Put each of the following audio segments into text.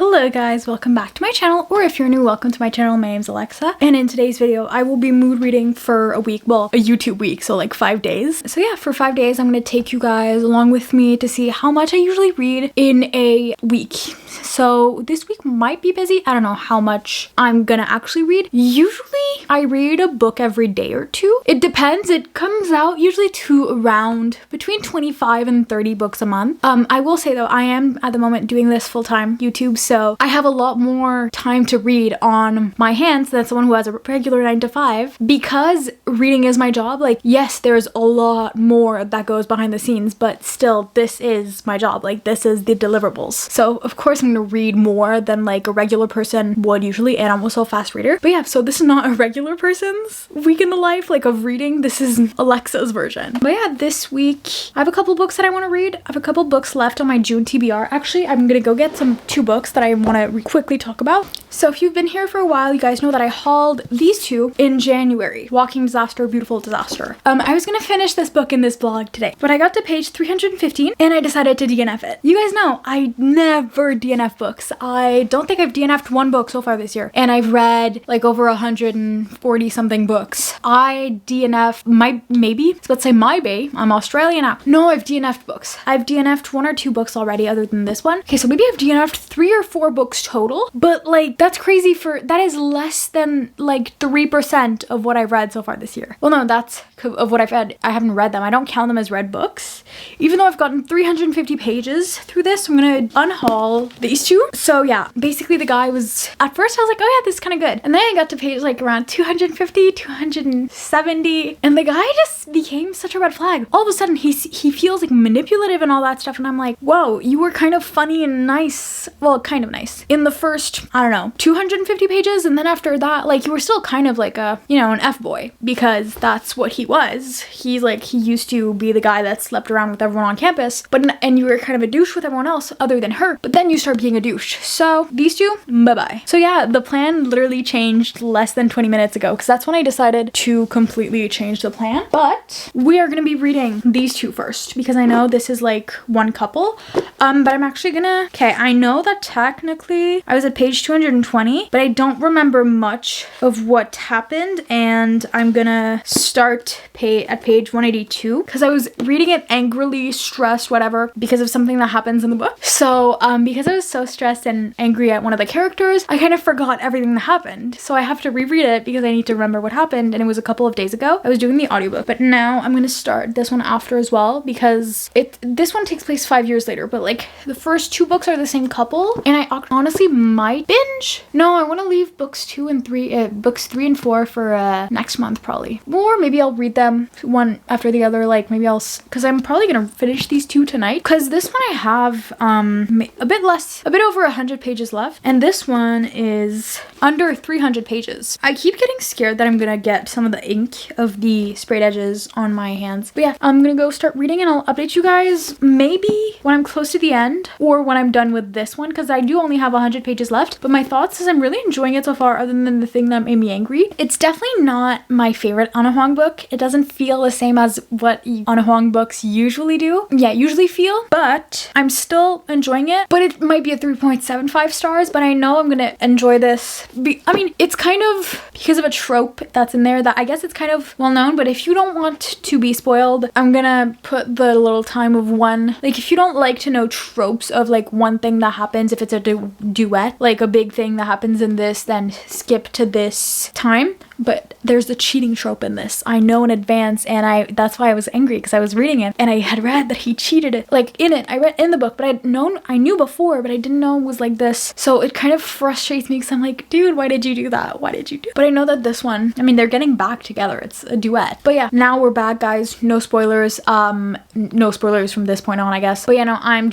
Hello guys, welcome back to my channel, or if you're new, welcome to my channel. My name's Alexa, and in today's video I will be mood reading for a week, well, a YouTube week, so like 5 days. So yeah, for 5 days I'm gonna take you guys along with me to see how much I usually read in a week. So this week might be busy. I don't know how much I'm gonna actually read. Usually I read a book every day or two. It depends. It comes out usually to around between 25 and 30 books a month. I will say though, I am at the moment doing this full-time YouTube, so I have a lot more time to read on my hands than someone who has a regular 9 to 5, because reading is my job. Like, yes, there's a lot more that goes behind the scenes, but still, this is my job. Like, this is the deliverables. So of course I'm gonna read more than like a regular person would usually, and I'm also a fast reader. But yeah, so this is not a regular person's week in the life like of reading. This is Alexa's version. But yeah, this week I have a couple books that I want to read. I have a couple books left on my June TBR. Actually, I'm gonna go get two books that I want to quickly talk about. So if you've been here for a while, you guys know that I hauled these two in January. Walking Disaster, Beautiful Disaster. I was gonna finish this book in this vlog today, but I got to page 315 and I decided to DNF it. You guys know I never DNF books. I don't think I've DNF'd one book so far this year, and I've read like over 140 something books. I DNF maybe, let's say my bay. I'm Australian now. No, I've DNF'd books. I've DNF'd 1 or 2 books already other than this one. Okay, so maybe I've DNF'd 3 or 4 books total, but like that's crazy. That is less than like 3% of what I've read so far this year. Well, no, that's of what I've read. I haven't read them. I don't count them as read books, even though I've gotten 350 pages through this. So I'm gonna unhaul these two. So yeah, basically the guy was, at first I was like, oh yeah, this is kind of good, and then I got to page like around 250, 270, and the guy just became such a red flag. All of a sudden he feels like manipulative and all that stuff, and I'm like, whoa, you were kind of funny and nice, well, kind of nice in the first, I don't know, 250 pages, and then after that, like, you were still kind of like a, you know, an F-boy, because that's what he was. He's like, he used to be the guy that slept around with everyone on campus, and you were kind of a douche with everyone else other than her, but then you start being a douche. So these two, bye-bye. So yeah, the plan literally changed less than 20 minutes ago, because that's when I decided to completely change the plan. But we are gonna be reading these two first, because I know this is like one couple, but I'm actually gonna, okay, I know that technically I was at page 220, but I don't remember much of what happened, and I'm gonna start at page 182, because I was reading it angrily, stressed, whatever, because of something that happens in the book. So because I was so stressed and angry at one of the characters, I kind of forgot everything that happened. So I have to reread it because I need to remember what happened, and it was a couple of days ago. I was doing the audiobook, but now I'm gonna start this one after as well, because this one takes place 5 years later, but like the first 2 books are the same couple, and I honestly might binge. No, I want to leave books 3 and 4 for next month probably, or maybe I'll read them one after the other. Like maybe because I'm probably gonna finish these 2 tonight, because this one I have a bit over 100 pages left, and this one is under 300 pages. I keep getting scared that I'm gonna get some of the ink of the sprayed edges on my hands. But yeah, I'm gonna go start reading, and I'll update you guys maybe when I'm close to the end, or when I'm done with this one, because I do only have 100 pages left. But my thoughts is I'm really enjoying it so far, other than the thing that made me angry. It's definitely not my favorite Ana Huang book. It doesn't feel the same as what Ana Huang books usually do. Yeah, usually feel, but I'm still enjoying it. But it might be a 3.75 stars, but I know I'm gonna enjoy this. I mean, it's kind of because of a trope that's in there that I guess it's kind of well known, but if you don't want to be spoiled, I'm gonna put the little time of one. Like, if you don't like to know tropes of like one thing that happens, if it's a duet, like a big thing that happens in this, then skip to this time. But there's the cheating trope in this. I know in advance, and that's why I was angry, because I was reading it and I had read that he cheated it. Like in it, I read in the book, but I knew before, but I didn't know it was like this. So it kind of frustrates me, because I'm like, dude, why did you do that? Why did you do? But I know that this one, I mean, they're getting back together. It's a duet. But yeah, now we're back, guys. No spoilers. No spoilers from this point on, I guess. But yeah, no, I'm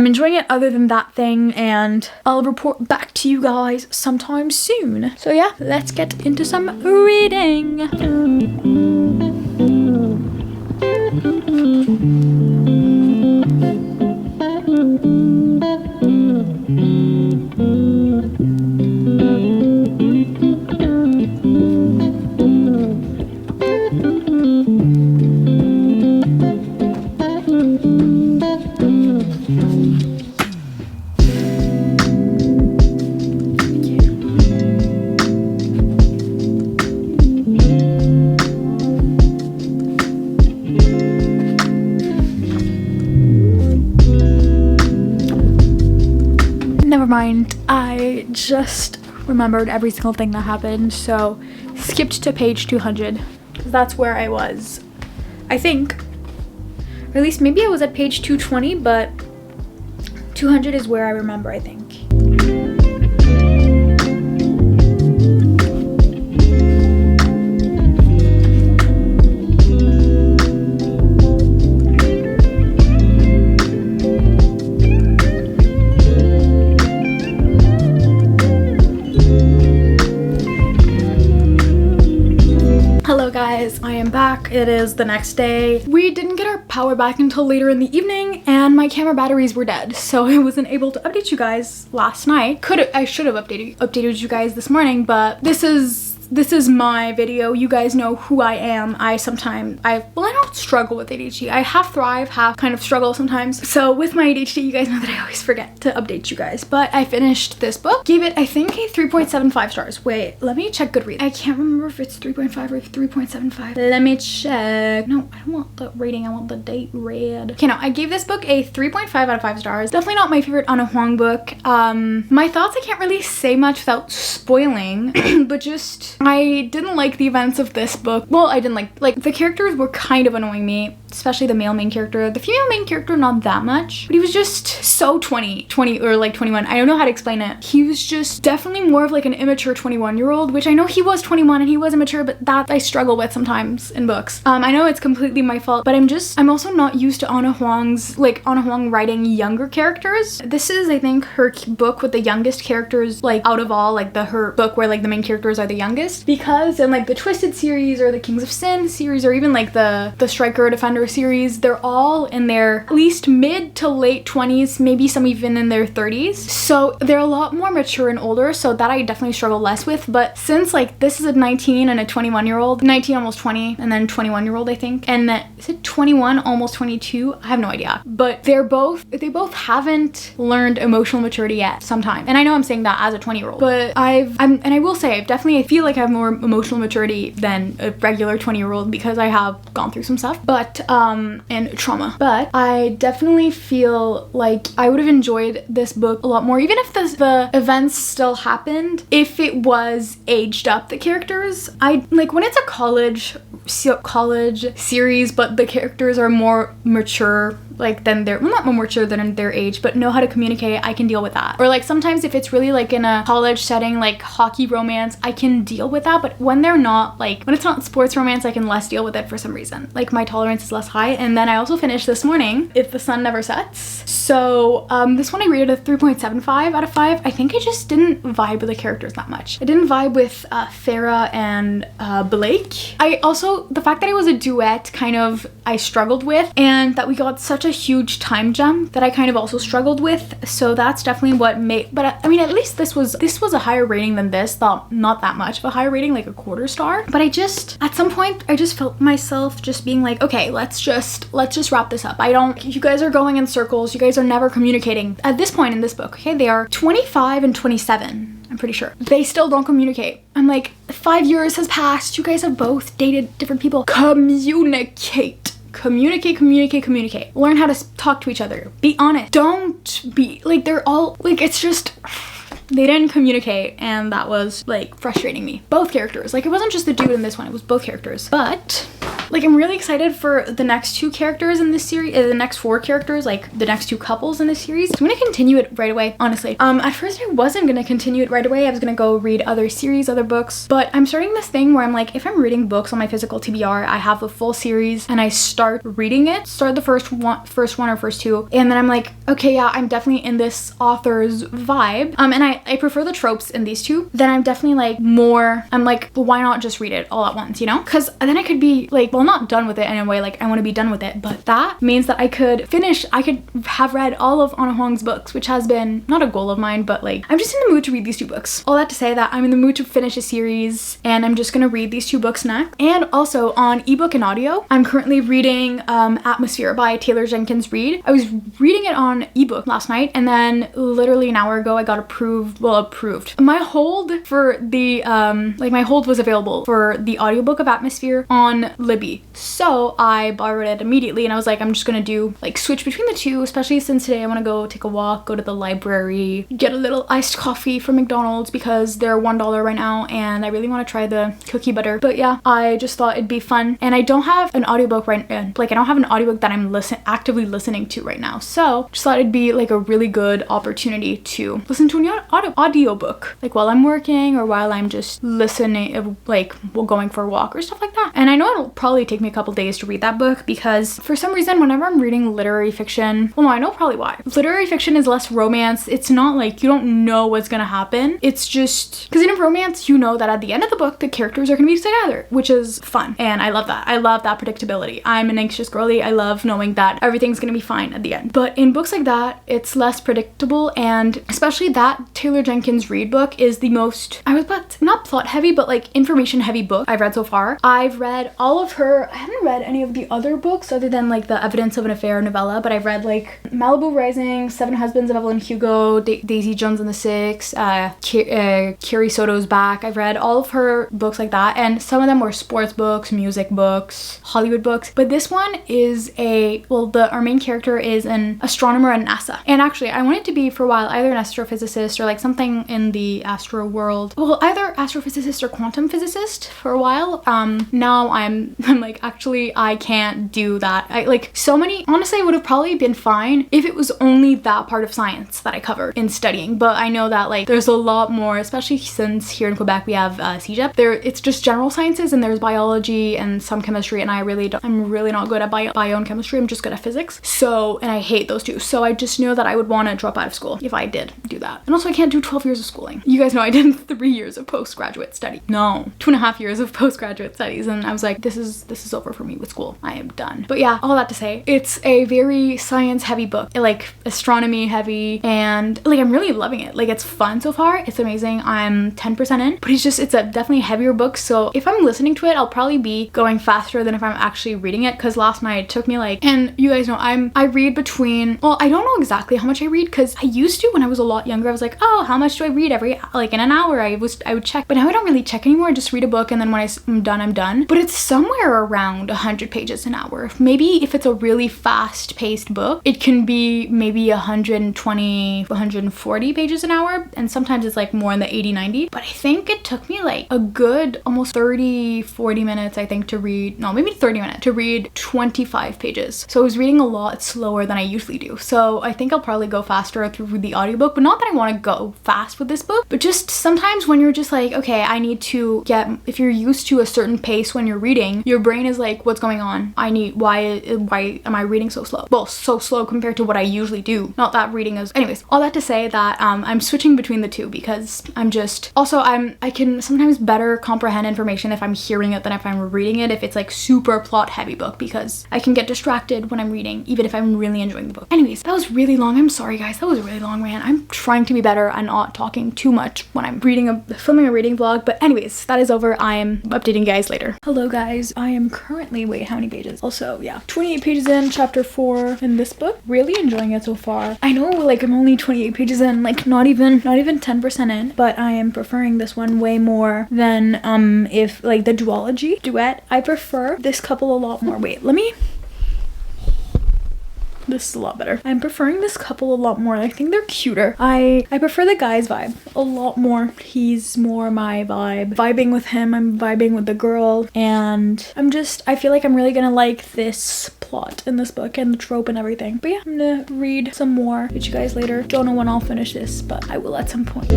enjoying it other than that thing, and I'll report back to you guys sometime soon. So yeah, let's get into some reading. Never mind. I just remembered every single thing that happened, so skipped to page 200 because that's where I was, I think. Or at least maybe I was at page 220, but 200 is where I remember, I think. Hello guys, I am back. It is the next day. We didn't get our power back until later in the evening and my camera batteries were dead, so I wasn't able to update you guys last night. I should have updated you guys this morning, but this is my video. You guys know who I am. I don't struggle with ADHD. I half thrive, half kind of struggle sometimes. So with my ADHD, you guys know that I always forget to update you guys. But I finished this book. Gave it, I think, a 3.75 stars. Wait, let me check Goodreads. I can't remember if it's 3.5 or 3.75. Let me check. No, I don't want the rating. I want the date read. Okay, no, I gave this book a 3.5 out of 5 stars. Definitely not my favorite Anna Huang book. My thoughts, I can't really say much without spoiling, but just I didn't like the events of this book. Well, I didn't like the characters were kind of annoying me, especially the male main character. The female main character, not that much, but he was just so 20 or like 21. I don't know how to explain it. He was just definitely more of like an immature 21-year-old, which I know he was 21 and he was immature, but that I struggle with sometimes in books. I know it's completely my fault, but I'm also not used to Anna Huang writing younger characters. This is, I think, her book with the youngest characters, like out of all, like her book where like the main characters are the youngest, because in like the Twisted series or the Kings of Sin series or even like the Striker Defender series, they're all in their at least mid to late 20s, maybe some even in their 30s. So they're a lot more mature and older, so that I definitely struggle less with. But since like this is a 19 and a 21-year-old, 19 almost 20, and then 21-year-old, I think, and is it 21 almost 22? I have no idea. But they both haven't learned emotional maturity yet sometimes. And I know I'm saying that as a 20-year-old, but I will say I feel like I have more emotional maturity than a regular 20-year-old because I have gone through some stuff, but and trauma. But I definitely feel like I would have enjoyed this book a lot more, even if the events still happened, if it was aged up, the characters. I like when it's a college series, but the characters are more mature, like then they're not more mature than their age, but know how to communicate. I can deal with that. Or like sometimes if it's really like in a college setting, like hockey romance, I can deal with that. But when they're not, like when it's not sports romance, I can less deal with it for some reason. Like my tolerance is less high. And then I also finished this morning, If the Sun Never Sets. So this one I rated a 3.75 out of 5. I think I just didn't vibe with the characters that much. I didn't vibe with Farah and Blake. The fact that it was a duet I struggled with, and that we got such a huge time jump that I kind of also struggled with. So that's definitely what made, but I mean, at least this was a higher rating than this, though not that much of a higher rating, like a quarter star. But at some point I just felt myself just being like, okay, let's just wrap this up. You guys are going in circles. You guys are never communicating at this point in this book. Okay, they are 25 and 27. I'm pretty sure. They still don't communicate. I'm like, 5 years has passed. You guys have both dated different people. Communicate. Learn how to talk to each other. Be honest. Don't be like, they're all like, it's just, they didn't communicate, and that was like frustrating me. Both characters. Like, it wasn't just the dude in this one, it was both characters. But like, I'm really excited for the next 2 characters in this series, the next 4 characters, like the next 2 couples in this series. So I'm gonna continue it right away, honestly. At first I wasn't gonna continue it right away. I was gonna go read other series, other books, but I'm starting this thing where I'm like, if I'm reading books on my physical TBR, I have the full series and I start reading it, start the first one or first 2, and then I'm like, okay, yeah, I'm definitely in this author's vibe. And I prefer the tropes in these 2. Then I'm definitely like more, I'm like, well, why not just read it all at once, you know? Because then I could be like, well, not done with it in a way, like I want to be done with it, but that means that I could have read all of Anna Huang's books, which has been not a goal of mine, but like, I'm just in the mood to read these 2 books. All that to say that I'm in the mood to finish a series, and I'm just gonna read these 2 books next. And also on ebook and audio, I'm currently reading Atmosphere by Taylor Jenkins Reid. I was reading it on ebook last night, and then literally an hour ago I got approved. My hold for the my hold was available for the audiobook of Atmosphere on Libby. movie. So I borrowed it immediately and I was like, I'm just gonna do like switch between the two, especially since today I want to go take a walk, go to the library, get a little iced coffee from McDonald's because they're $1 right now and I really want to try the cookie butter. But yeah, I just thought it'd be fun, and I don't have an audiobook right now. Like I don't have an audiobook that I'm actively listening to right now. So just thought it'd be like a really good opportunity to listen to an audiobook like while I'm working or while I'm just listening, like while going for a walk or stuff like that. And I know it'll probably take me a couple days to read that book because for some reason whenever I'm reading literary fiction, well no, I know probably why. Literary fiction is less romance. It's not like you don't know what's gonna happen. It's just because in a romance you know that at the end of the book the characters are gonna be together, which is fun, and I love that. I love that predictability. I'm an anxious girly. I love knowing that everything's gonna be fine at the end. But in books like that, it's less predictable, and especially that Taylor Jenkins Reid book is the most, I was about to, not plot heavy, but like information heavy book I've read so far. I've read all of her, I haven't read any of the other books other than like the Evidence of an Affair novella, but I've read like Malibu Rising, Seven Husbands of Evelyn Hugo, Daisy Jones and the Six, Carrie Soto's Back. I've read all of her books like that, and some of them were sports books, music books, Hollywood books. But this one is our main character is an astronomer at NASA. And actually, I wanted to be for a while either an astrophysicist or like something in the astro world. Well, either astrophysicist or quantum physicist for a while. Now I'm like, actually, I can't do that. Honestly, it would have probably been fine if it was only that part of science that I covered in studying. But I know that like there's a lot more, especially since here in Quebec we have CEGEP. It's just general sciences and there's biology and some chemistry, and I'm really not good at bio and chemistry. I'm just good at physics. So, and I hate those two. So I just know that I would want to drop out of school if I did do that. And also I can't do 12 years of schooling. You guys know I did 3 years of postgraduate study. No, 2.5 years of postgraduate studies. And I was like, this is over for me with school. I am done. But yeah, all that to say, it's a very science heavy book, like astronomy heavy, and like I'm really loving it. Like it's fun so far. It's amazing. I'm 10% in, but it's a definitely heavier book. So if I'm listening to it, I'll probably be going faster than if I'm actually reading it, because last night it took me like, and you guys know I read between, well, I don't know exactly how much I read because I used to when I was a lot younger. I was like, oh, how much do I read every, like in an hour? I would check, but now I don't really check anymore. I just read a book and then when I'm done, I'm done. But it's somewhere around 100 pages an hour. Maybe if it's a really fast paced book, it can be maybe 120, 140 pages an hour. And sometimes it's like more in the 80-90. But I think it took me like a good almost 30-40 minutes, I think, to read, no, maybe 30 minutes to read 25 pages. So I was reading a lot slower than I usually do. So I think I'll probably go faster through the audiobook, but not that I want to go fast with this book, but just sometimes when you're just like, okay, I need to if you're used to a certain pace when you're reading, your brain is like, what's going on? Why am I reading so slow? Well, so slow compared to what I usually do. Not that reading is, anyways, all that to say that I'm switching between the two because I can sometimes better comprehend information if I'm hearing it than if I'm reading it, if it's like super plot heavy book, because I can get distracted when I'm reading, even if I'm really enjoying the book. Anyways, that was really long. I'm sorry guys, that was a really long rant. I'm trying to be better and not talking too much when I'm filming a reading vlog, but anyways, that is over. I am updating you guys later. Hello guys, I am currently, wait, how many pages? Also, yeah, 28 pages in, chapter 4 in this book. Really enjoying it so far. I know like I'm only 28 pages in, like not even 10% in, but I am preferring this one way more than if like the duet. I prefer this couple a lot more. Wait, this is a lot better. I'm preferring this couple a lot more. I think they're cuter. I prefer the guy's vibe a lot more. He's more my vibe. Vibing with him, I'm vibing with the girl, and I feel like I'm really gonna like this plot in this book and the trope and everything. But yeah, I'm gonna read some more. Catch you guys later. Don't know when I'll finish this, but I will at some point.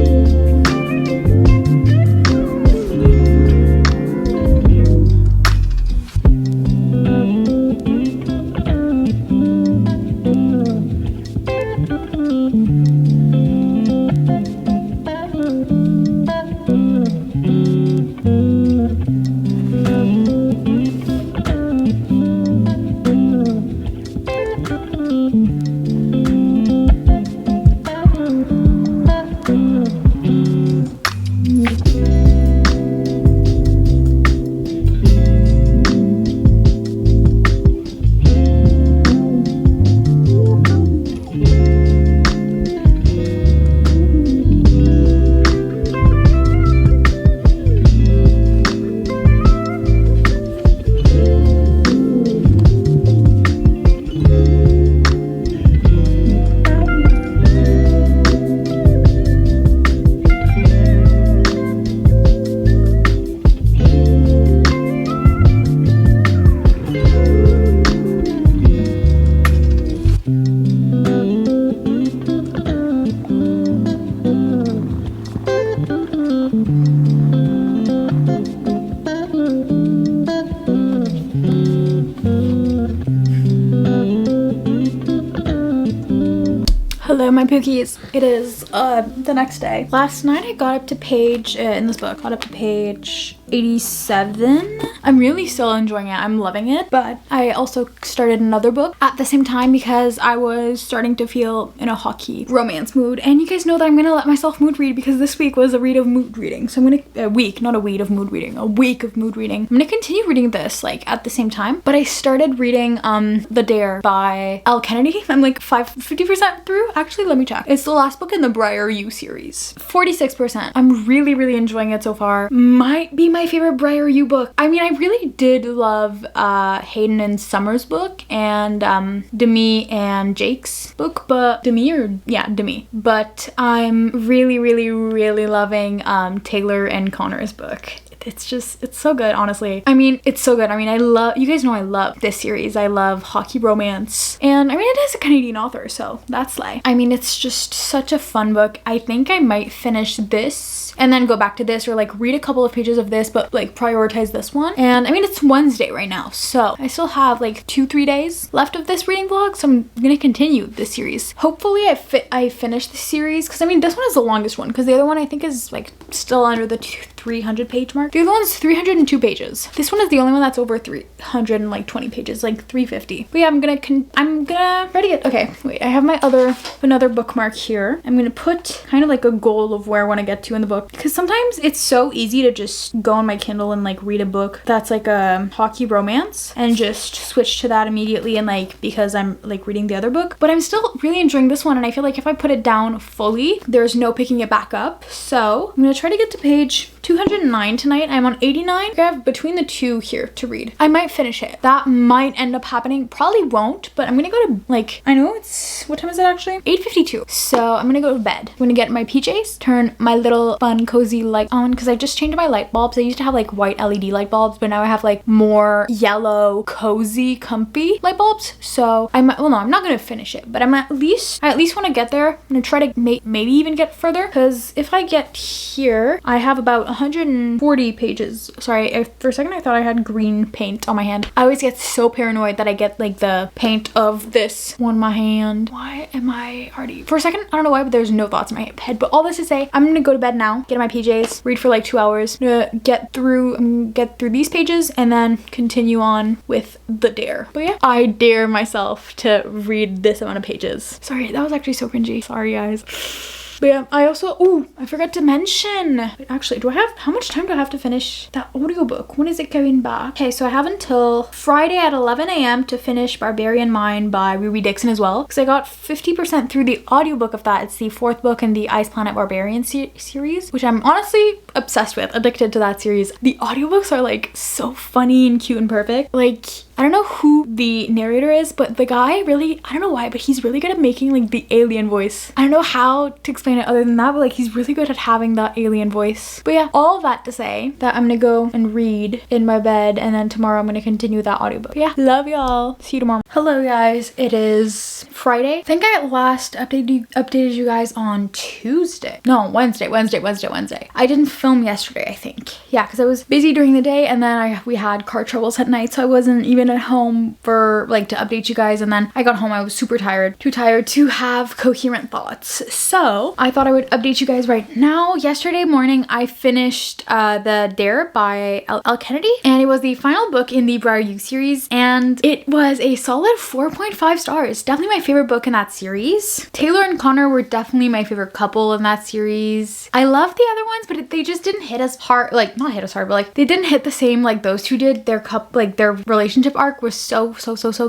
Cookies. It is the next day. Last night I got up to page, in this book, got up to page 87. I'm really still enjoying it. I'm loving it. But I also started another book at the same time because I was starting to feel in a hockey romance mood. And you guys know that I'm gonna let myself mood read because this week was a read of mood reading. So I'm gonna, a week of mood reading. I'm gonna continue reading this like at the same time. But I started reading The Dare by L. Kennedy. I'm like 50% through. Actually, let me check. It's the last book in the Briar U series. 46%. I'm really, really enjoying it so far. Might be my favorite Briar U book. I mean, I really did love Hayden and Summer's book and Demi and Jake's book, but Demi. But I'm really, really, really loving Taylor and Connor's book. It's so good, honestly. I mean, it's so good. I mean, you guys know I love this series. I love hockey romance. And I mean, it is a Canadian author, so that's slay. I mean, it's just such a fun book. I think I might finish this and then go back to this or like read a couple of pages of this, but like prioritize this one. And I mean, it's Wednesday right now, so I still have like 2-3 days left of this reading vlog, so I'm gonna continue this series. Hopefully I finish the series, because I mean, this one is the longest one, because the other one I think is like still under the 300 page mark. The other one's 302 pages. This one is the only one that's over 320 pages, like 350. But yeah, I'm gonna ready it. Okay, wait, I have another bookmark here. I'm gonna put kind of like a goal of where I want to get to in the book, because sometimes it's so easy to just go on my Kindle and like read a book that's like a hockey romance and just switch to that immediately, and like because I'm like reading the other book. But I'm still really enjoying this one, and I feel like if I put it down fully, there's no picking it back up. So I'm gonna try to get to page 209 tonight. I'm on 89. I have between the two here to read. I might finish it. That might end up happening. Probably won't, but I'm gonna go to like, I know it's, what time is it actually? 8:52. So I'm gonna go to bed. I'm gonna get my PJs, turn my little fun cozy light on, because I just changed my light bulbs. I used to have like white LED light bulbs, but now I have like more yellow, cozy, comfy light bulbs. So I'm not gonna finish it, but I at least want to get there. I'm gonna try to maybe even get further, because if I get here, I have about 140 pages. Sorry, for a second I thought I had green paint on my hand. I always get so paranoid that I get like the paint of this on my hand. Why am I already? For a second, I don't know why, but there's no thoughts in my head. But all this to say, I'm gonna go to bed now, get in my PJs, read for like 2 hours, get through these pages, and then continue on with The Dare. But yeah, I dare myself to read this amount of pages. Sorry, that was actually so cringy. Sorry, guys. But yeah, I forgot to mention. Actually, how much time do I have to finish that audiobook? When is it going back? Okay, so I have until Friday at 11 a.m. to finish Barbarian Mind by Ruby Dixon as well, because I got 50% through the audiobook of that. It's the 4th book in the Ice Planet Barbarian series, which I'm honestly obsessed with, addicted to that series. The audiobooks are like so funny and cute and perfect. Like, I don't know who the narrator is, but the guy really, I don't know why, but he's really good at making like the alien voice. I don't know how to explain it other than that, but like he's really good at having that alien voice. But yeah, all of that to say that I'm gonna go and read in my bed, and then tomorrow I'm gonna continue that audiobook. But yeah, love y'all. See you tomorrow. Hello guys, it is Friday. I think I last updated you guys on Tuesday. No, Wednesday. I didn't film yesterday, I think. Yeah, because I was busy during the day, and then we had car troubles at night, so I wasn't even at home for like to update you guys. And then I got home, I was super tired, too tired to have coherent thoughts. So I thought I would update you guys right now. Yesterday morning, I finished The Dare by L. Kennedy, and it was the final book in the Briar U series, and it was a solid 4.5 stars. Definitely my favorite book in that series. Taylor and Connor were definitely my favorite couple in that series. I love the other ones, but they just didn't hit as hard, like not hit as hard, but like they didn't hit the same like those two did. Their relationship arc was so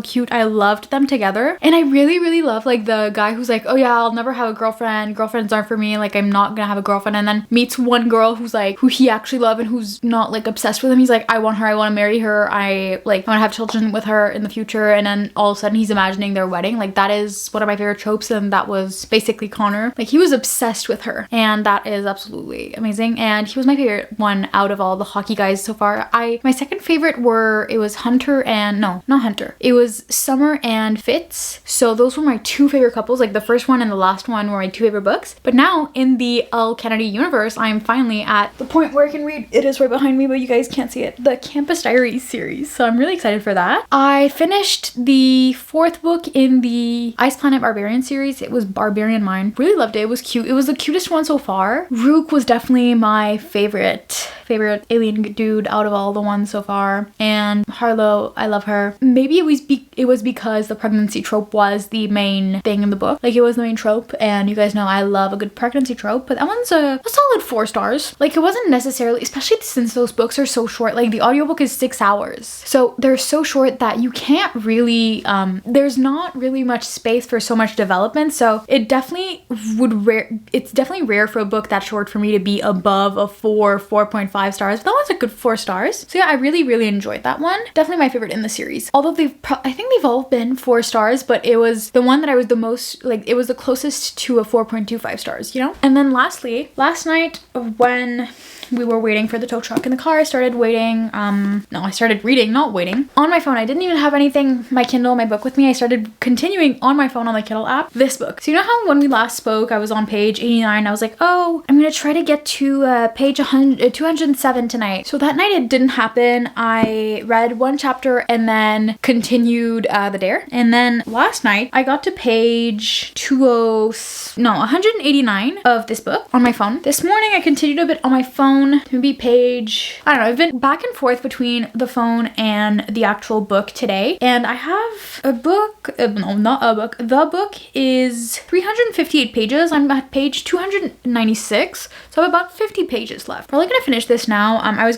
cute. I loved them together, and I really love like the guy who's like, oh yeah, I'll never have a girlfriend, girlfriends aren't for me, like I'm not gonna have a girlfriend, and then meets one girl who's like, who he actually loves and who's not like obsessed with him. He's like, I want her, I want to marry her, I want to have children with her in the future, and then all of a sudden he's imagining their wedding. Like that is one of my favorite tropes, and that was basically Connor. Like he was obsessed with her, and that is absolutely amazing, and he was my favorite one out of all the hockey guys so far. My second favorite was Hunter and no, not Hunter. It was Summer and Fitz. So those were my two favorite couples. Like the first one and the last one were my two favorite books. But now in the Elle Kennedy universe, I'm finally at the point where I can read, it is right behind me, but you guys can't see it, the Campus Diaries series. So I'm really excited for that. I finished the fourth book in the Ice Planet Barbarian series. It was Barbarian Mind. Really loved it. It was cute. It was the cutest one so far. Rook was definitely my favorite alien dude out of all the ones so far. And Harlow, I love her. Maybe it was because the pregnancy trope was the main thing in the book. Like it was the main trope, and you guys know I love a good pregnancy trope, but that one's a solid 4 stars. Like it wasn't necessarily, especially since those books are so short. Like the audiobook is 6 hours. So they're so short that you can't really, there's not really much space for so much development. So it definitely it's definitely rare for a book that short for me to be above a 4.5 stars. But that one's a good 4 stars. So yeah, I really, really enjoyed that one. Definitely my favorite in the series. Although I think they've all been 4 stars, but it was the one that I was the most, like it was the closest to a 4.25 stars, you know? And then lastly, last night when we were waiting for the tow truck in the car, I started waiting, I started reading, not waiting, on my phone. I didn't even have anything, my Kindle, my book with me. I started continuing on my phone on the Kindle app, this book. So you know how when we last spoke, I was on page 89, I was like, oh, I'm gonna try to get to page 207 tonight. So that night it didn't happen. I read one chapter and then continued the dare. And then last night I got to page 189 of this book on my phone. This morning I continued a bit on my phone, maybe page, I don't know, I've been back and forth between the phone and the actual book today. And I have a book, no, not a book. The book is 358 pages. I'm at page 296. So I have about 50 pages left. Probably gonna finish this now. I was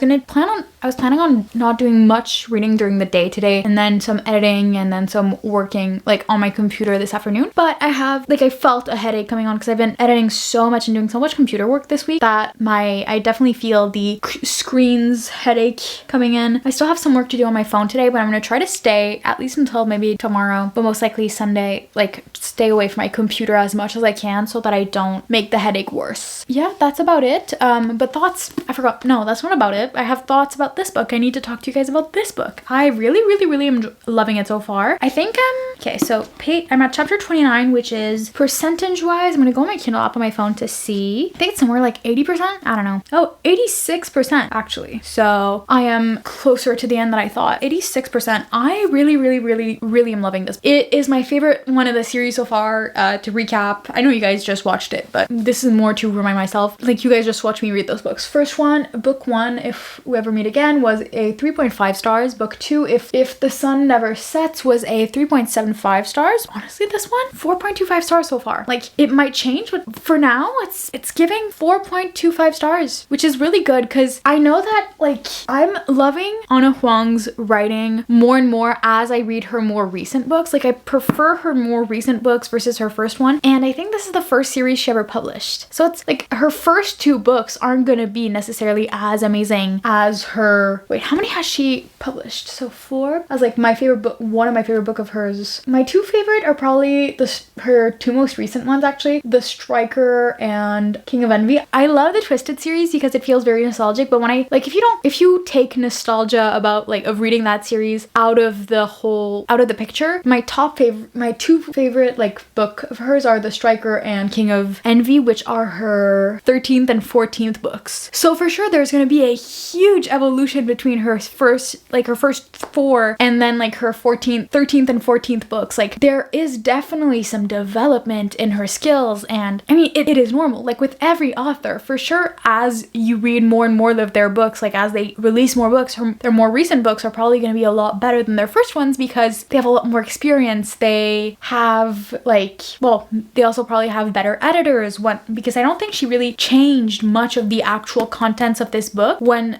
planning on not doing much reading during the day today, and then some editing and then some working like on my computer this afternoon. But I felt a headache coming on because I've been editing so much and doing so much computer work this week that I definitely feel the screens headache coming in. I still have some work to do on my phone today, but I'm gonna try to stay at least until maybe tomorrow, but most likely Sunday, like stay away from my computer as much as I can so that I don't make the headache worse. Yeah, that's about it. But thoughts, I forgot. No, that's not about it. I have thoughts about this book. I need to talk to you guys about this book. I really, really, really am loving it so far. I think okay, so I'm at chapter 29, which is percentage wise, I'm gonna go on my Kindle app on my phone to see. I think it's somewhere like 80%. I don't know. Oh, 86% actually. So I am closer to the end than I thought. 86%. I really, really, really, really am loving this. It is my favorite one of the series so far. To recap, I know you guys just watched it, but this is more to remind myself, like you guys just watched me read those books. First one, book 1, If We Ever Meet Again, was a 3.5 stars. Book 2, If the Sun Never Sets, was a 3.75 stars. Honestly, this one, 4.25 stars so far. Like it might change, but for now, it's giving 4.25 stars, which is really good because I know that like I'm loving Anna Huang's writing more and more as I read her more recent books. Like I prefer her more recent books versus her first one, and I think this is the first series she ever published. So it's like her first 2 books aren't gonna be necessarily as amazing as her, wait, how many has she published? So 4. As like my favorite book, one of my favorite book of hers. My 2 favorite are probably her 2 most recent ones actually, The Striker and King of Envy. I love the Twisted series because it feels very nostalgic, but when I like if you take nostalgia about like of reading that series out of the picture, my 2 favorite like book of hers are The Striker and King of Envy, which are her 13th and 14th books. So for sure there's gonna be a huge evolution between her first 4 and then like her 13th and 14th books. Like there is definitely some development in her skills, and I mean it is normal like with every author for sure. As you read more and more of their books, like as they release more books, their more recent books are probably going to be a lot better than their first ones because they have a lot more experience. They have they also probably have better editors because I don't think she really changed much of the actual contents of this book when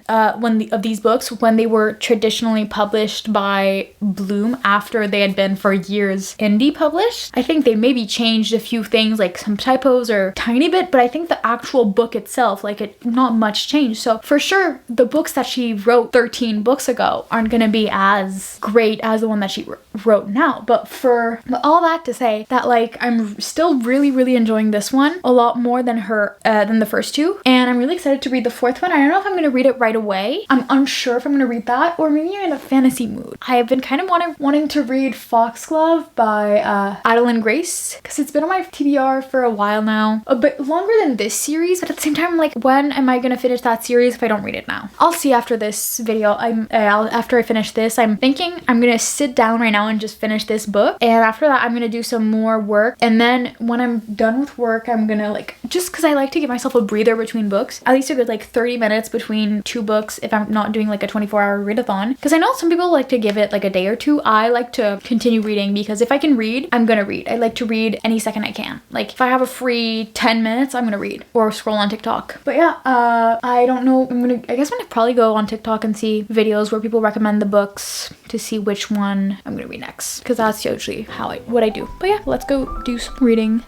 these books when they were traditionally published by Bloom after they had been for years indie published. I think they maybe changed a few things, like some typos or tiny bit, but I think the actual book itself, not much changed. So for sure the books that she wrote 13 books ago aren't gonna be as great as the one that she wrote now. But for all that to say that like I'm still really, really enjoying this one a lot more than the first 2, and I'm really excited to read the 4th one. I don't know if I'm gonna read it right away. I'm unsure if I'm gonna read that, or maybe I'm in a fantasy mood. I have been kind of wanting to read Foxglove by Adeline Grace, because it's been on my TBR for a while now. A bit longer than this series, but at the same time, I'm like, when am I gonna finish that series if I don't read it now? I'll see after this video. After I finish this, I'm thinking I'm gonna sit down right now and just finish this book, and after that I'm gonna do some more work, and then when I'm done with work, I'm gonna like, just because I like to give myself a breather between books, at least a good like 30 minutes between two books if I'm not doing like a 24-hour readathon, because I know some people like to give it like a day or two. I like to continue reading, because if I can read, I'm gonna read. I like to read any second I can. Like if I have a free 10 minutes, I'm gonna read or scroll on TikTok. But yeah, I don't know. I guess I'm gonna probably go on TikTok and see videos where people recommend the books to see which one I'm gonna read next, because that's usually what I do. But yeah, let's go do some reading.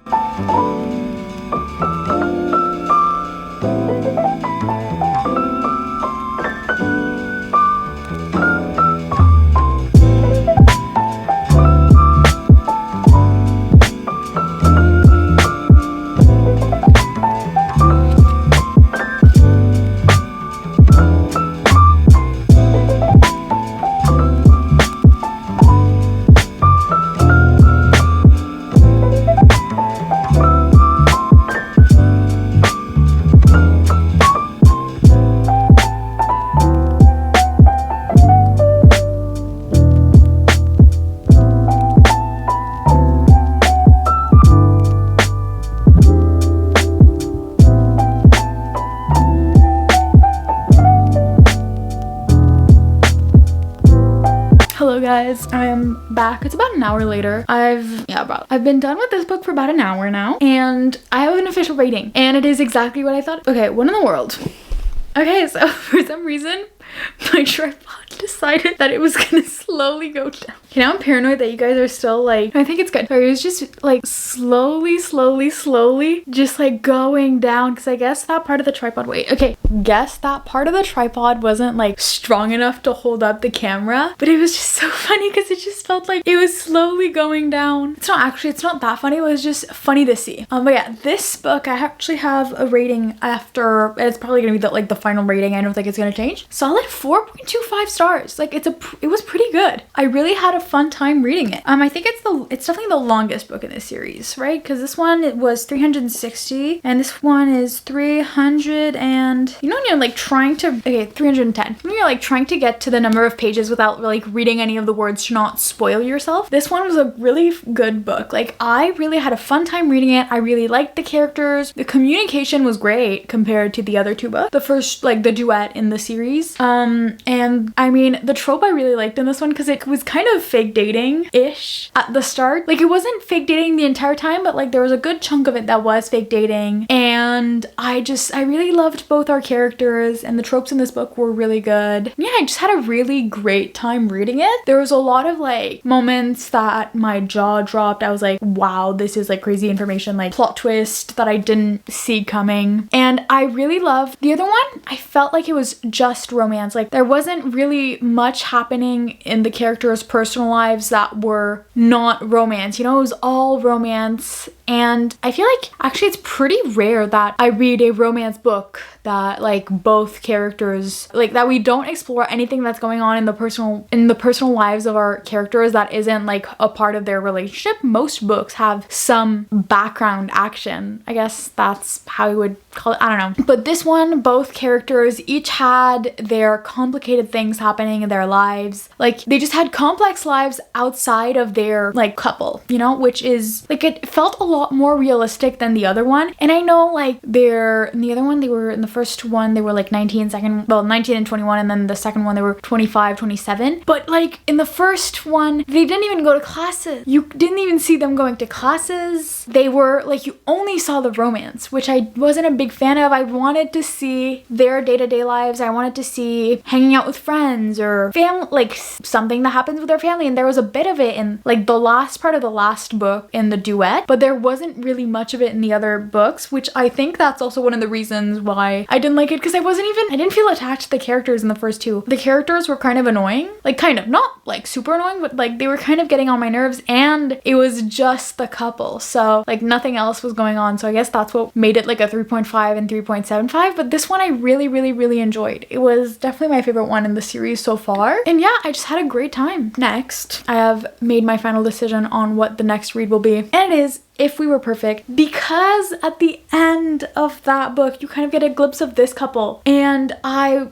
Hello guys, I am back. It's about an hour later. I've been done with this book for about an hour now, and I have an official rating, and it is exactly what I thought. Okay, what in the world? Okay, so for some reason, my tripod decided that it was gonna slowly go down. Okay, now I'm paranoid that you guys are still like, I think it's good. So it was just like slowly, just like going down, because I guess that part of the tripod, guess that part of the tripod wasn't like strong enough to hold up the camera, but it was just so funny because it just felt like it was slowly going down. It's not that funny, it was just funny to see. But yeah, this book, I actually have a rating after, and it's probably gonna be the final rating. I don't think it's gonna change. Solid 4.25 stars. Like it was pretty good. I really had a fun time reading it. I think it's definitely the longest book in this series, right? Because this one, it was 360 and this one is 300, and you know when you're like trying to, 310. When you're like trying to get to the number of pages without like reading any of the words to not spoil yourself, this one was a really good book. Like I really had a fun time reading it. I really liked the characters. The communication was great compared to the other two books. The first, like the duet in the series. And I mean, the trope I really liked in this one, because it was kind of fake dating-ish at the start. Like it wasn't fake dating the entire time, but like there was a good chunk of it that was fake dating. And I really loved both our characters, and the tropes in this book were really good. Yeah, I just had a really great time reading it. There was a lot of like moments that my jaw dropped. I was like, wow, this is like crazy information, like plot twist that I didn't see coming. And I really loved the other one. I felt like it was just romance. Like there wasn't really much happening in the characters' personal lives that were not romance. You know, it was all romance. And I feel like actually it's pretty rare that I read a romance book that like both characters, like that we don't explore anything that's going on in the personal lives of our characters that isn't like a part of their relationship. Most books have some background action. I guess that's how you would call it. I don't know. But this one, both characters each had their complicated things happening in their lives. Like they just had complex lives outside of their like couple, you know, which is like, it felt a lot more realistic than the other one. And I know like in the other one, in the first one they were like 19 and 21, and then the second one they were 25, 27. But like in the first one, they didn't even go to classes. You didn't even see them going to classes. They were like, you only saw the romance, which I wasn't a big fan of. I wanted to see their day-to-day lives. I wanted to see be hanging out with friends or family, like something that happens with their family. And there was a bit of it in like the last part of the last book in the duet, but there wasn't really much of it in the other books, which I think that's also one of the reasons why I didn't like it, because I didn't feel attached to the characters in the first two. The characters were kind of annoying, like kind of, not like super annoying, but like they were kind of getting on my nerves, and it was just the couple, so like nothing else was going on. So I guess that's what made it like a 3.5 and 3.75. But this one I really enjoyed. It was definitely my favorite one in the series so far, and yeah, I just had a great time. Next, I have made my final decision on what the next read will be, and it is If We Were Perfect, because at the end of that book you kind of get a glimpse of this couple, and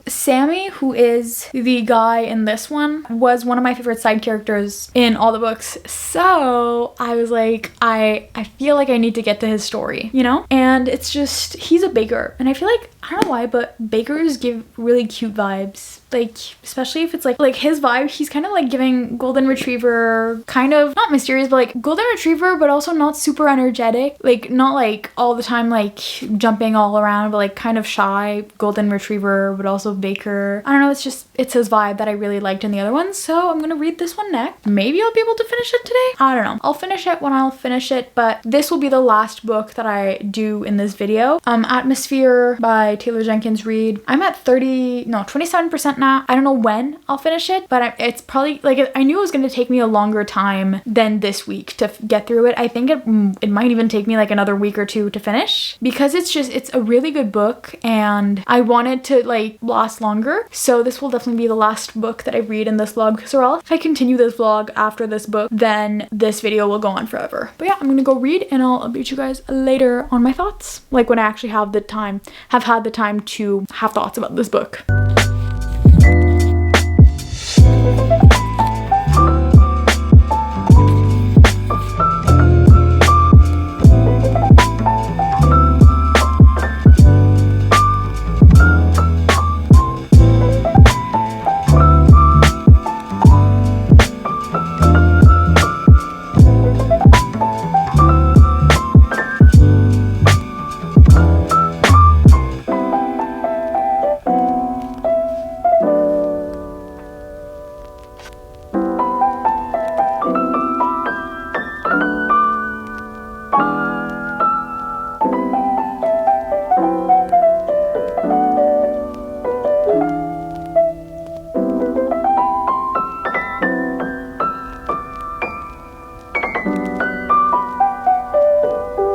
Sammy, who is the guy in this one, was one of my favorite side characters in all the books, so I was like, I feel like I need to get to his story, you know? And it's just, he's a baker, and I feel like, I don't know why, but bakers give really cute vibes. Like, especially if it's like his vibe, he's kind of like giving golden retriever, kind of not mysterious, but like golden retriever, but also not super energetic, like not like all the time like jumping all around, but like kind of shy golden retriever, but also baker. I don't know, it's his vibe that I really liked in the other ones, so I'm gonna read this one next. Maybe I'll be able to finish it today, I don't know. I'll finish it when I'll finish it, but this will be the last book that I do in this video. Atmosphere by Taylor Jenkins Reid. I'm at 27% now. I don't know when I'll finish it, but it's probably like, I knew it was going to take me a longer time than this week to get through it. I think it might even take me like another week or two to finish, because it's a really good book and I want it to like last longer. So this will definitely be the last book that I read in this vlog, because or else if I continue this vlog after this book, then this video will go on forever. But yeah, I'm gonna go read and I'll update you guys later on my thoughts, like when I actually have had the time to have thoughts about this book.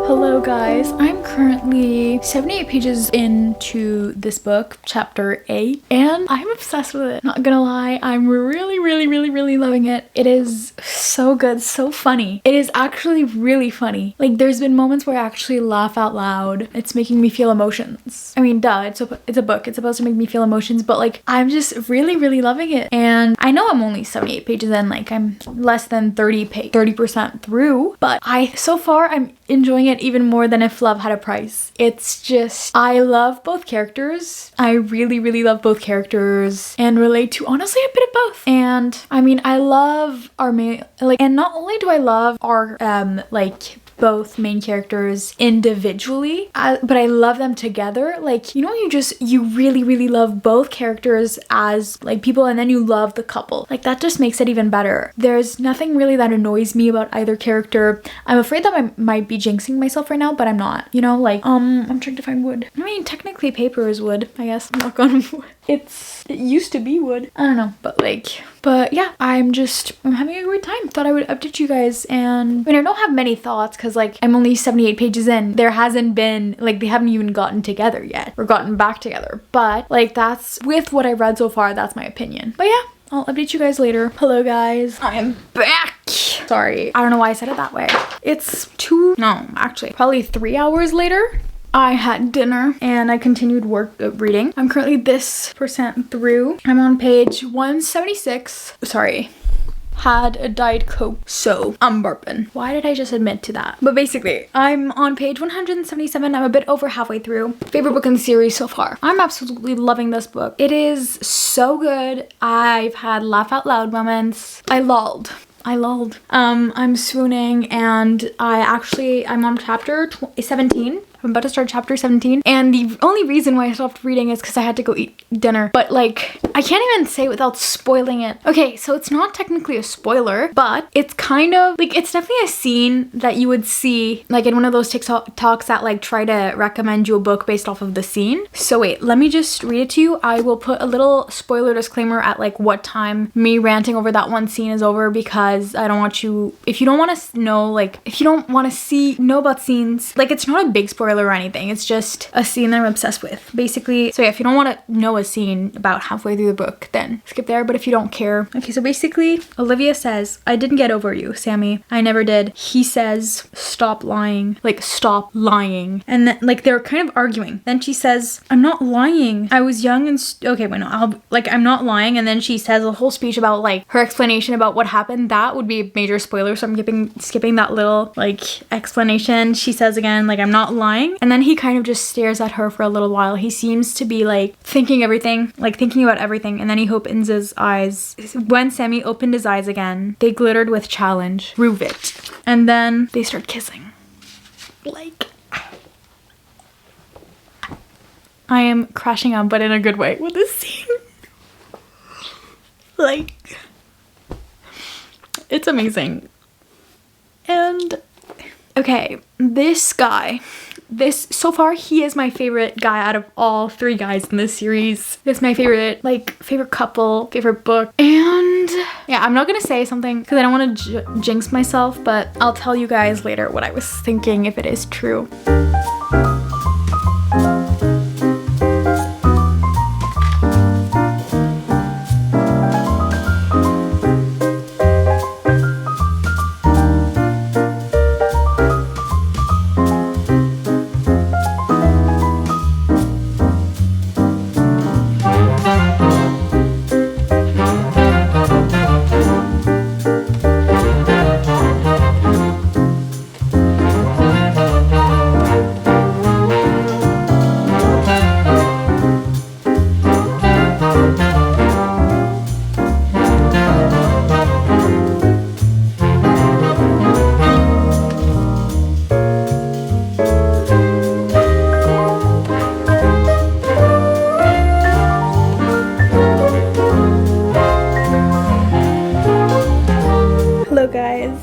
Hello guys, I'm currently 78 pages into this book, chapter 8, and I'm obsessed with it. Not gonna lie, I'm really loving it. It is so good, so funny. It is actually really funny. Like, there's been moments where I actually laugh out loud. It's making me feel emotions. I mean, duh, it's a book. It's supposed to make me feel emotions, but like, I'm just really loving it. And I know I'm only 78 pages in, like I'm less than 30% through, but so far I'm enjoying it even more than If Love Had a Price. It's just, I love both characters. I really love both characters and relate to honestly a bit of both. And I mean, I love our main, like, and not only do I love our like both main characters individually, but I love them together. Like, you know, you really love both characters as like people, and then you love the couple. Like, that just makes it even better. There's nothing really that annoys me about either character. I'm afraid that I might be jinxing myself right now, but I'm not, you know, like I'm trying to find wood. I mean, technically paper is wood, I guess. I'm not gonna it used to be wood. I don't know, but yeah, I'm having a great time. Thought I would update you guys. And I mean, I don't have many thoughts because like I'm only 78 pages in. There hasn't been, like, they haven't even gotten together yet or gotten back together. But like, that's, with what I've read so far, that's my opinion. But yeah, I'll update you guys later. Hello guys, I am back. Sorry, I don't know why I said it that way. It's probably 3 hours later. I had dinner and I continued reading. I'm currently this percent through. I'm on page 176. Sorry. Had a Diet Coke, so I'm burping. Why did I just admit to that? But basically, I'm on page 177. I'm a bit over halfway through. Favorite book in the series so far. I'm absolutely loving this book. It is so good. I've had laugh out loud moments. I lulled. I'm swooning, and I'm on chapter 17. I'm about to start chapter 17. And the only reason why I stopped reading is because I had to go eat dinner. But like, I can't even say it without spoiling it. Okay, so it's not technically a spoiler, but it's kind of like, it's definitely a scene that you would see like in one of those TikToks that like try to recommend you a book based off of the scene. So wait, let me just read it to you. I will put a little spoiler disclaimer at like what time me ranting over that one scene is over, because I don't want you, if you don't want to know, like if you don't want to know about scenes, like it's not a big spoiler or anything, it's just a scene that I'm obsessed with basically. So yeah, if you don't want to know a scene about halfway through the book, then skip there. But if you don't care, okay, so basically Olivia says, I didn't get over you, Sammy, I never did. He says, stop lying, like stop lying. And then like they're kind of arguing, then she says, I'm not lying, I was young and okay, wait, no, I'm not lying. And then she says a whole speech about like her explanation about what happened. That would be a major spoiler, so I'm skipping that little like explanation. She says again, like, I'm not lying. And then he kind of just stares at her for a little while. He seems to be like thinking about everything. And then he opens his eyes. When Sammy opened his eyes again, they glittered with challenge. Prove it. And then they start kissing. Like, I am crashing out, but in a good way with this scene. Like, it's amazing. And okay, this guy, so far he is my favorite guy out of all 3 guys in this series. This is my favorite couple, favorite book. And yeah, I'm not gonna say something because I don't want to jinx myself, but I'll tell you guys later what I was thinking if it is true.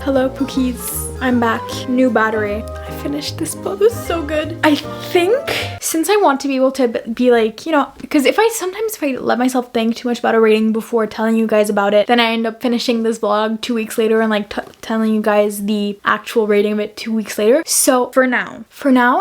Hello Pookies, I'm back. New battery. I finished this book. It was so good. I think since I want to be able to be like, you know, because if I let myself think too much about a rating before telling you guys about it, then I end up finishing this vlog 2 weeks later and like telling you guys the actual rating of it 2 weeks later. So for now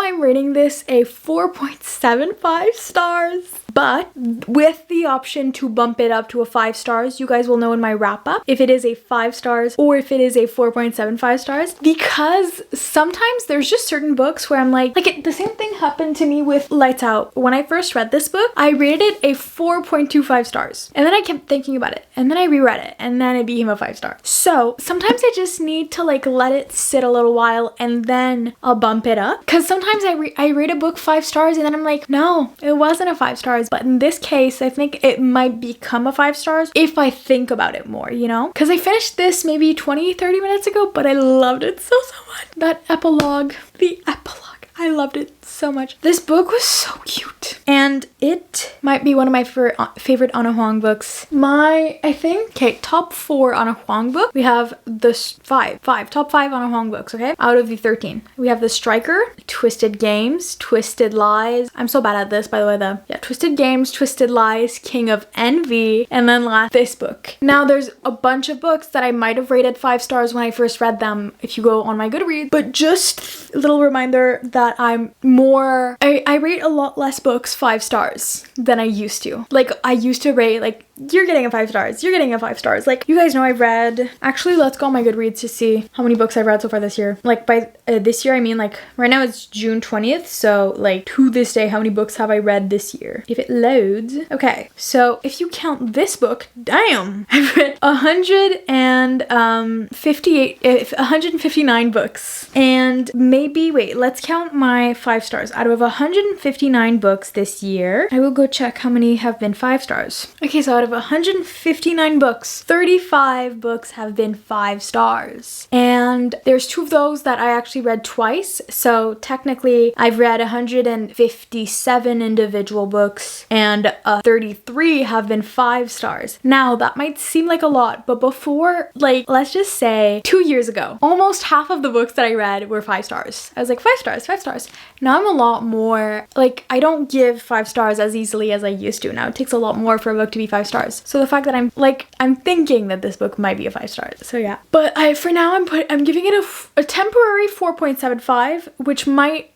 I'm rating this a 4.75 stars. But with the option to bump it up to a 5 stars, you guys will know in my wrap up if it is a 5 stars or if it is a 4.75 stars. Because sometimes there's just certain books where I'm like the same thing happened to me with Lights Out. When I first read this book, I rated it a 4.25 stars. And then I kept thinking about it. And then I reread it. And then it became a 5 star. So sometimes I just need to like let it sit a little while and then I'll bump it up. Because sometimes I rate a book 5 stars and then I'm like, no, it wasn't a 5 stars. But in this case, I think it might become a 5 stars if I think about it more, you know? Because I finished this maybe 20-30 minutes ago, but I loved it so much. That epilogue, the epilogue, I loved it so much. This book was so cute. And it might be one of my favorite Ana Huang books. Top 4 Ana Huang book. We have the top 5 Ana Huang books, okay? Out of the 13. We have The Striker, Twisted Games, Twisted Lies. I'm so bad at this, by the way. Twisted Games, Twisted Lies, King of Envy, and then this book. Now, there's a bunch of books that I might have rated 5 stars when I first read them if you go on my Goodreads, but just a little reminder that I rate a lot less books 5 stars than I used to. Like, I used to rate, like, you're getting a 5 stars, you're getting a 5 stars. Like, you guys know I've read, actually, let's go on my Goodreads to see how many books I've read so far this year. Like, by this year, I mean, like, right now it's June 20th, so, like, to this day, how many books have I read this year? If it loads. Okay, so if you count this book, damn! I've read 159 books. And maybe, wait, let's count my 5 stars. Out of 159 books this year, I will go check how many have been 5 stars. Okay, so out of 159 books, 35 books have been 5 stars. And and there's 2 of those that I actually read twice. So technically I've read 157 individual books and 33 have been 5 stars. Now that might seem like a lot, but before, like, let's just say 2 years ago, almost half of the books that I read were 5 stars. I was like, 5 stars, 5 stars. Now I'm a lot more, like, I don't give 5 stars as easily as I used to. Now it takes a lot more for a book to be 5 stars. So the fact that I'm thinking that this book might be a 5 stars. So yeah. But for now I'm giving it a temporary 4.75,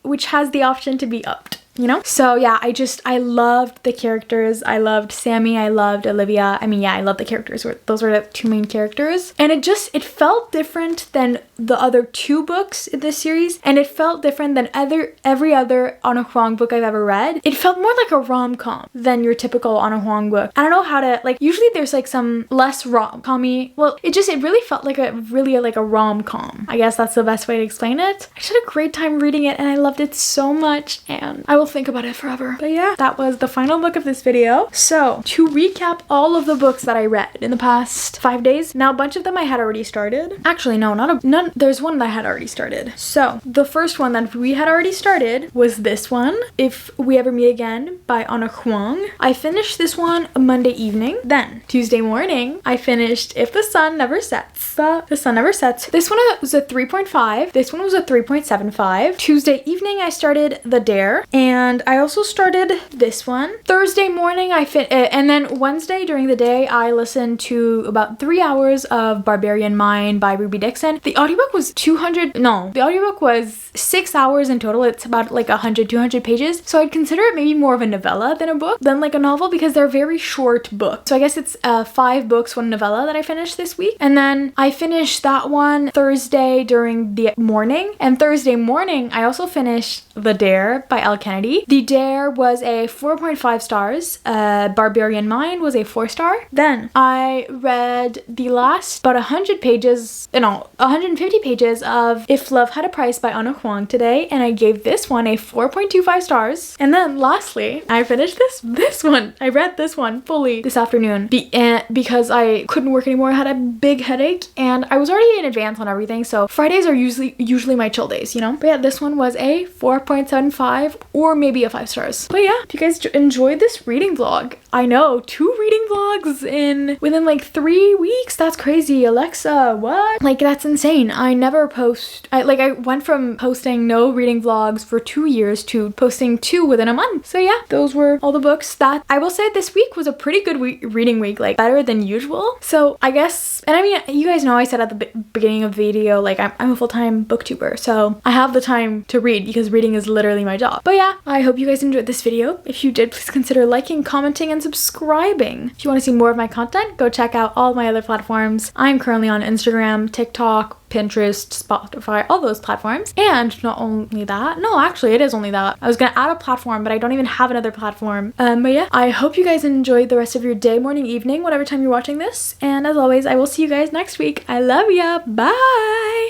which has the option to be upped. You know? So yeah, I loved the characters. I loved Sammy. I loved Olivia. I mean, yeah, I love the characters. Those were the 2 main characters. And it felt different than the other 2 books in this series. And it felt different than every other Ana Huang book I've ever read. It felt more like a rom-com than your typical Ana Huang book. I don't know how to, like, usually there's like some less rom-com-y. Well, it really felt like a rom-com. I guess that's the best way to explain it. I just had a great time reading it and I loved it so much, and I will think about it forever. But yeah, that was the final book of this video. So to recap all of the books that I read in the past 5 days, now a bunch of them I had already started. Actually, no, none. There's one that I had already started. So the first one that we had already started was this one, If We Ever Meet Again by Ana Huang. I finished this one Monday evening. Then Tuesday morning, I finished If the Sun Never Sets. The Sun Never Sets. This one was a 3.5. This one was a 3.75. Tuesday evening, I started The Dare, and I also started this one. Thursday morning, and then Wednesday during the day, I listened to about 3 hours of Barbarian Mind by Ruby Dixon. The audiobook was the audiobook was 6 hours in total. It's about like 200 pages. So I'd consider it maybe more of a novella than like a novel, because they're very short books. So I guess it's 5 books, 1 novella that I finished this week. And then I finished that one Thursday during the morning. And Thursday morning, I also finished The Dare by Elle Kennedy. The Dare was a 4.5 stars. Barbarian Mind was a 4 star. Then I read the last about 150 pages of If Love Had a Price by Ana Huang today, and I gave this one a 4.25 stars. And then lastly, I finished this one. I read this one fully this afternoon because I couldn't work anymore. I had a big headache and I was already in advance on everything, so Fridays are usually my chill days, you know? But yeah, this one was a 4.75 or maybe a 5 stars. But yeah, if you guys enjoyed this reading vlog, I know, 2 reading vlogs within like 3 weeks. That's crazy, Alexa. What? Like, that's insane. I never post. I went from posting no reading vlogs for 2 years to posting 2 within a month. So yeah, those were all the books that I will say this week was a pretty good reading week, like better than usual. So I guess, and I mean, you guys know I said at the beginning of the video, like I'm a full-time booktuber, so I have the time to read because reading is literally my job. But yeah, I hope you guys enjoyed this video. If you did, please consider liking, commenting, and subscribing. If you want to see more of my content, go check out all my other platforms. I'm currently on Instagram, TikTok, Pinterest, Spotify, all those platforms. And not only that, no, actually it is only that. I was gonna add a platform, but I don't even have another platform. But yeah, I hope you guys enjoyed the rest of your day, morning, evening, whatever time you're watching this. And as always, I will see you guys next week. I love ya. Bye.